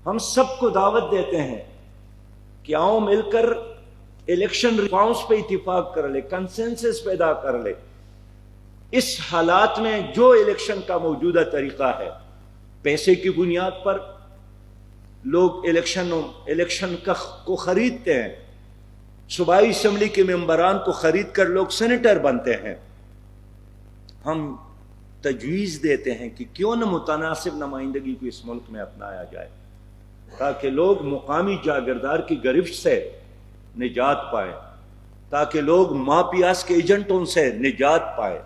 ہم سب کو دعوت دیتے ہیں کہ آؤ مل کر الیکشن ریفارمز پہ اتفاق کر لے، کنسنسس پیدا کر لے۔ اس حالات میں جو الیکشن کا موجودہ طریقہ ہے، پیسے کی بنیاد پر لوگ الیکشن کو خریدتے ہیں، صوبائی اسمبلی کے ممبران کو خرید کر لوگ سینیٹر بنتے ہیں۔ ہم تجویز دیتے ہیں کہ کیوں نہ متناسب نمائندگی کو اس ملک میں اپنایا جائے تاکہ لوگ مقامی جاگیردار کی گرفت سے نجات پائیں، تاکہ لوگ مافیاز کے ایجنٹوں سے نجات پائیں۔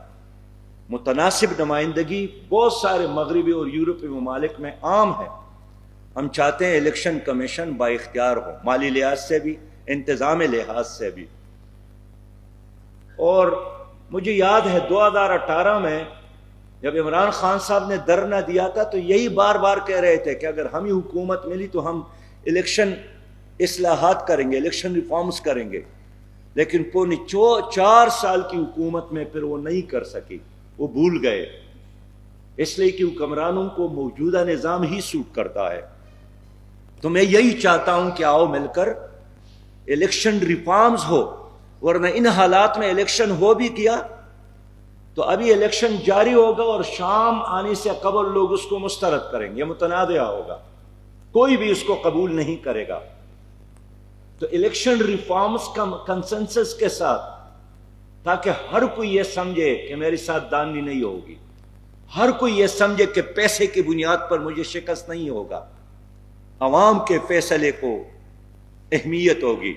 متناسب نمائندگی بہت سارے مغربی اور یورپی ممالک میں عام ہے۔ ہم چاہتے ہیں الیکشن کمیشن با اختیار ہو، مالی لحاظ سے بھی، انتظامی لحاظ سے بھی۔ اور مجھے یاد ہے 2018 میں جب عمران خان صاحب نے دھرنا دیا تھا تو یہی بار بار کہہ رہے تھے کہ اگر ہمیں حکومت ملی تو ہم الیکشن اصلاحات کریں گے، الیکشن ریفارمز کریں گے، لیکن پونے 4 سال کی حکومت میں پھر وہ نہیں کر سکی، وہ بھول گئے، اس لیے کہ حکمرانوں کو موجودہ نظام ہی سوٹ کرتا ہے۔ تو میں یہی چاہتا ہوں کہ آؤ مل کر الیکشن ریفارمز ہو، ورنہ ان حالات میں الیکشن ہو بھی کیا تو ابھی الیکشن جاری ہوگا اور شام آنے سے قبل لوگ اس کو مسترد کریں گے، متنازع ہوگا، کوئی بھی اس کو قبول نہیں کرے گا۔ تو الیکشن ریفارمز کا کنسنسس کے ساتھ، تاکہ ہر کوئی یہ سمجھے کہ میری ساتھ دانوی نہیں ہوگی، ہر کوئی یہ سمجھے کہ پیسے کی بنیاد پر مجھے شکست نہیں ہوگا، عوام کے فیصلے کو اہمیت ہوگی۔